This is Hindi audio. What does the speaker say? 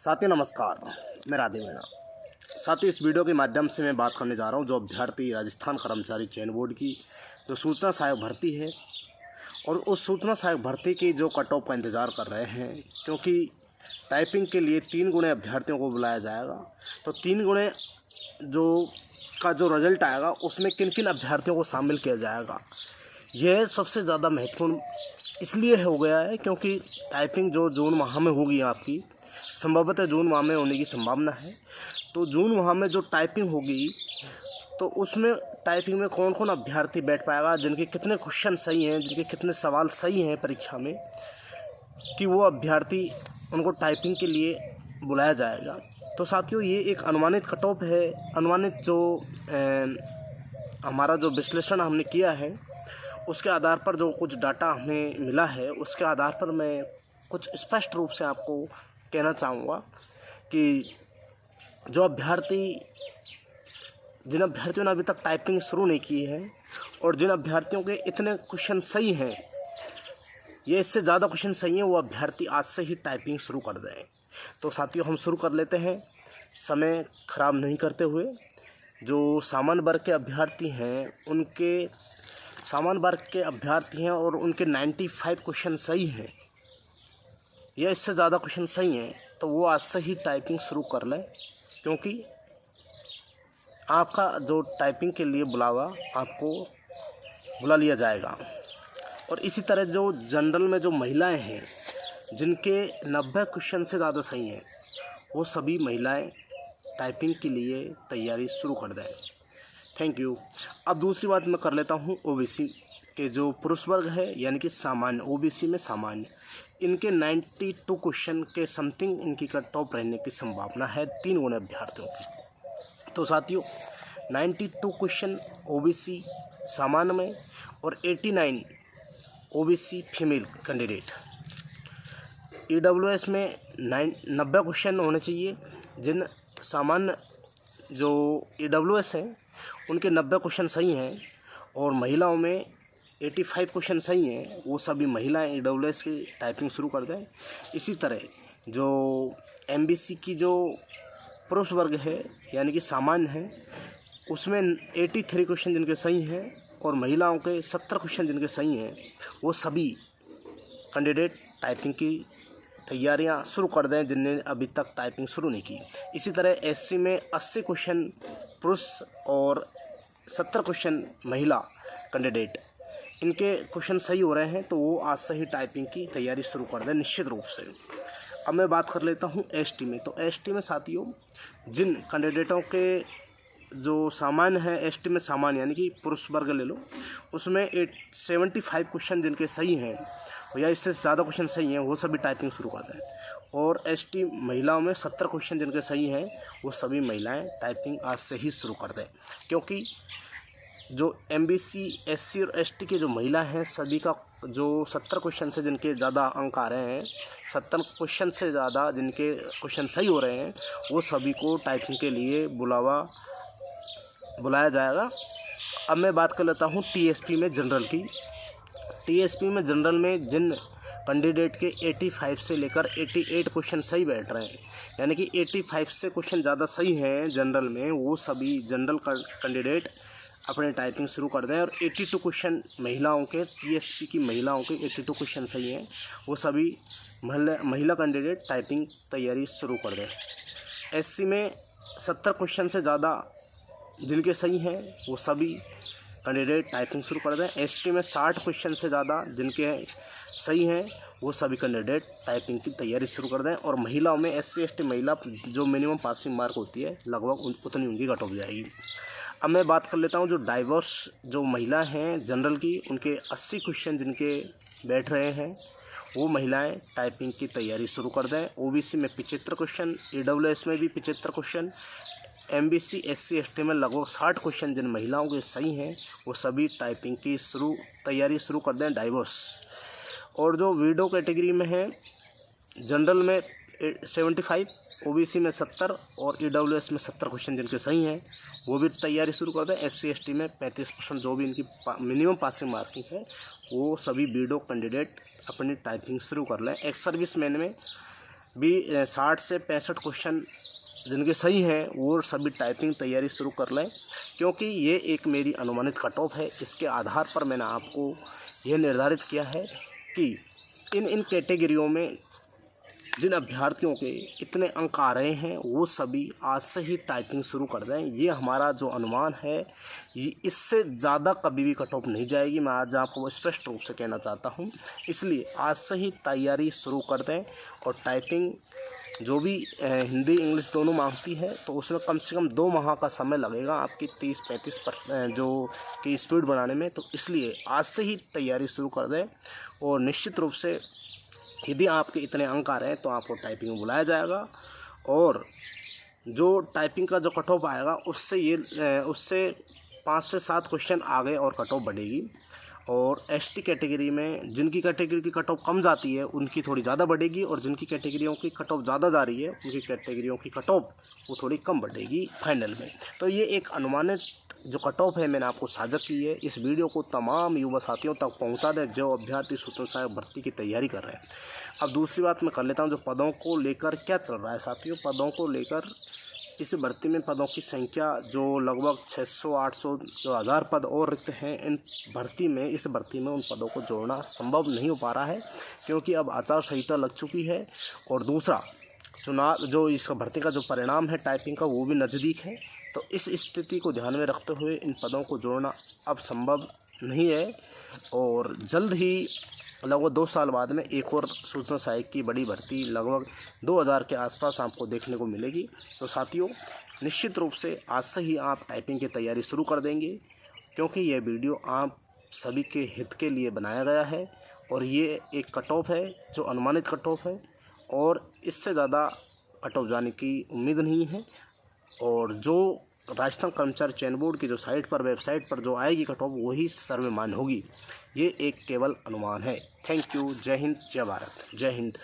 साथियों नमस्कार, मैं राधे मीणा। साथियों इस वीडियो के माध्यम से मैं बात करने जा रहा हूं जो अभ्यर्थी राजस्थान कर्मचारी चयन बोर्ड की जो सूचना सहायक भर्ती है और उस सूचना सहायक भर्ती की जो कट ऑफ का इंतज़ार कर रहे हैं, क्योंकि टाइपिंग के लिए 3 गुणे अभ्यर्थियों को बुलाया जाएगा। तो 3 गुणे जो रिजल्ट आएगा उसमें किन किन अभ्यर्थियों को शामिल किया जाएगा, यह सबसे ज़्यादा महत्वपूर्ण इसलिए हो गया है क्योंकि टाइपिंग जो जून माह में होगी आपकी, संभवतः जून माह में होने की संभावना है। तो जून माह में जो टाइपिंग होगी तो उसमें टाइपिंग में कौन कौन अभ्यर्थी बैठ पाएगा, जिनके कितने क्वेश्चन सही हैं, जिनके कितने सवाल सही हैं परीक्षा में, कि वो अभ्यर्थी उनको टाइपिंग के लिए बुलाया जाएगा। तो साथियों ये एक अनुमानित कट ऑफ है, अनुमानित जो हमारा जो विश्लेषण हमने किया है उसके आधार पर जो कुछ डाटा हमें मिला है उसके आधार पर मैं कुछ स्पष्ट रूप से आपको कहना चाहूँगा कि जिन अभ्यर्थियों ने अभी तक टाइपिंग शुरू नहीं की है और जिन अभ्यर्थियों के इतने क्वेश्चन सही हैं, ये इससे ज़्यादा क्वेश्चन सही हैं, वो अभ्यर्थी आज से ही टाइपिंग शुरू कर दें। तो साथियों हम शुरू कर लेते हैं समय ख़राब नहीं करते हुए। जो सामान्य वर्ग के अभ्यर्थी हैं और उनके 95 क्वेश्चन सही हैं या इससे ज़्यादा क्वेश्चन सही हैं, तो वो आज से ही टाइपिंग शुरू कर लें, क्योंकि आपका जो टाइपिंग के लिए आपको बुला लिया जाएगा। और इसी तरह जो जनरल में जो महिलाएं हैं जिनके 90 क्वेश्चन से ज़्यादा सही हैं, वो सभी महिलाएं टाइपिंग के लिए तैयारी शुरू कर दें। Thank you. अब दूसरी बात मैं कर लेता हूँ ओबीसी के जो पुरुष वर्ग है, यानी कि सामान्य, ओबीसी में सामान्य, इनके 92 क्वेश्चन के समथिंग इनकी कट ऑफ रहने की संभावना है 3 गुणे अभ्यर्थियों की। तो साथियों 92 क्वेश्चन ओबीसी सामान्य में और 89 ओबीसी फीमेल कैंडिडेट। ईडब्ल्यूएस में 90 क्वेश्चन होने चाहिए। जिन सामान्य जो ईडब्ल्यूएस हैं उनके 90 क्वेश्चन सही हैं और महिलाओं में 85 क्वेश्चन सही हैं, वो सभी महिलाएं ईडब्ल्यूएस की टाइपिंग शुरू कर दें। इसी तरह जो एमबीसी की जो पुरुष वर्ग है यानी कि सामान्य है, उसमें 83 क्वेश्चन जिनके सही हैं और महिलाओं के 70 क्वेश्चन जिनके सही हैं, वो सभी कैंडिडेट टाइपिंग की तैयारियां शुरू कर दें जिनने अभी तक टाइपिंग शुरू नहीं की। इसी तरह एससी में 80 क्वेश्चन पुरुष और 70 क्वेश्चन महिला कैंडिडेट, इनके क्वेश्चन सही हो रहे हैं, तो वो आज से ही टाइपिंग की तैयारी शुरू कर दें निश्चित रूप से। अब मैं बात कर लेता हूँ एसटी में। तो एसटी में साथियों जिन कैंडिडेटों के जो सामान्य है, एसटी में सामान्य यानी कि पुरुष वर्ग ले लो, उसमें 75 क्वेश्चन जिनके सही हैं या इससे ज़्यादा क्वेश्चन सही हैं, वो सभी टाइपिंग शुरू कर दें। और एसटी महिलाओं में 70 क्वेश्चन जिनके सही हैं, वो सभी महिलाएं टाइपिंग आज से ही शुरू कर दें, क्योंकि जो एमबीसी, एससी और एसटी के जो महिला हैं, सभी का जो 70 क्वेश्चन से जिनके ज़्यादा अंक आ रहे हैं, 70 क्वेश्चन से ज़्यादा जिनके क्वेश्चन सही हो रहे हैं, वो सभी को टाइपिंग के लिए बुलाया जाएगा। अब मैं बात कर लेता हूँ टीएसपी में जनरल की। टीएसपी में जनरल में जिन कैंडिडेट के 85 से लेकर 88 क्वेश्चन सही बैठ रहे हैं, यानी कि 85 से क्वेश्चन ज़्यादा सही हैं जनरल में, वो सभी जनरल कैंडिडेट अपने टाइपिंग शुरू कर दें। और 82 क्वेश्चन महिलाओं के, टीएसपी की महिलाओं के 82 क्वेश्चन सही हैं, वो सभी महिला कैंडिडेट टाइपिंग तैयारी शुरू कर दें। एससी में 70 क्वेश्चन से ज़्यादा जिनके सही हैं, वो सभी कैंडिडेट टाइपिंग शुरू कर दें। एसटी में 60 क्वेश्चन से ज़्यादा जिनके सही हैं, वो सभी कैंडिडेट टाइपिंग की तैयारी शुरू कर दें। और महिलाओं में एससी एसटी महिला जो मिनिमम पासिंग मार्क होती है, लगभग उतनी उनकी कट ऑफ जाएगी। अब मैं बात कर लेता हूं जो डाइवर्स जो महिला हैं जनरल की, उनके 80 क्वेश्चन जिनके बैठ रहे हैं, वो महिलाएं टाइपिंग की तैयारी शुरू कर दें। ओबीसी में 75 क्वेश्चन, ईडब्ल्यूएस में भी 75 क्वेश्चन, एमबीसी, एससी, एसटी में लगभग 60 क्वेश्चन जिन महिलाओं के सही हैं, वो सभी टाइपिंग की तैयारी शुरू कर दें डाइवर्स। और जो वीडो कैटेगरी में है, जनरल में 75, ओबीसी में 70 और ईडब्ल्यूएस में 70 क्वेश्चन जिनके सही हैं, वो भी तैयारी शुरू कर दें। एससी एसटी में 35% जो भी इनकी मिनिमम पासिंग मार्किंग है, वो सभी वीडो कैंडिडेट अपनी टाइपिंग शुरू कर लें। एक्स सर्विस मैन में 60 से 65 क्वेश्चन जिनके सही हैं वो सभी टाइपिंग तैयारी शुरू कर लें, क्योंकि ये एक मेरी अनुमानित कट ऑफ है। इसके आधार पर मैंने आपको यह निर्धारित किया है कि इन कैटेगरियों में जिन अभ्यर्थियों के इतने अंक आ रहे हैं वो सभी आज से ही टाइपिंग शुरू कर दें। ये हमारा जो अनुमान है, ये इससे ज़्यादा कभी भी कट ऑफ नहीं जाएगी। मैं आज आपको स्पष्ट रूप से कहना चाहता हूँ, इसलिए आज से ही तैयारी शुरू कर दें। और टाइपिंग जो भी हिंदी इंग्लिश दोनों मांगती है, तो उसमें कम से कम 2 माह का समय लगेगा आपकी 30-35% जो की स्पीड बनाने में। तो इसलिए आज से ही तैयारी शुरू कर दें, और निश्चित रूप से यदि आपके इतने अंक आ रहे हैं तो आपको टाइपिंग में बुलाया जाएगा। और जो टाइपिंग का जो कट ऑफ आएगा उससे 5 से 7 क्वेश्चन आगे और कट ऑफ बढ़ेगी। और एसटी कैटेगरी में जिनकी कैटेगरी की कट ऑफ कम जाती है उनकी थोड़ी ज़्यादा बढ़ेगी, और जिनकी कैटेगरियों की कट ऑफ ज़्यादा जा रही है उनकी कैटेगरियों की कट ऑफ वो थोड़ी कम बढ़ेगी फाइनल में। तो ये एक अनुमानित जो कट ऑफ है मैंने आपको साझा की है। इस वीडियो को तमाम युवा साथियों तक पहुंचा दें जो अभ्यर्थी सूचना सहायक भर्ती की तैयारी कर रहे हैं। अब दूसरी बात मैं कर लेता हूं, जो पदों को लेकर क्या चल रहा है साथियों। पदों को लेकर इस भर्ती में पदों की संख्या जो लगभग 600, 800, 1000 पद और रिक्त हैं। इस भर्ती में उन पदों को जोड़ना संभव नहीं हो पा रहा है, क्योंकि अब आचार संहिता लग चुकी है। और दूसरा, चुनाव जो इस भर्ती का जो परिणाम है टाइपिंग का वो भी नज़दीक है। तो इस स्थिति को ध्यान में रखते हुए इन पदों को जोड़ना अब संभव नहीं है, और जल्द ही लगभग 2 साल बाद में एक और सूचना सहायक की बड़ी भर्ती लगभग 2000 के आसपास आपको देखने को मिलेगी। तो साथियों, निश्चित रूप से आज से ही आप टाइपिंग की तैयारी शुरू कर देंगे, क्योंकि यह वीडियो आप सभी के हित के लिए बनाया गया है। और ये एक कट ऑफ है जो अनुमानित कट ऑफ है, और इससे ज़्यादा कट ऑफ जाने की उम्मीद नहीं है। और जो राजस्थान कर्मचारी चयन बोर्ड की जो वेबसाइट पर जो आएगी कट ऑफ वही सर्वमान्य होगी। ये एक केवल अनुमान है। Thank you. जय हिंद, जय भारत, जय हिंद।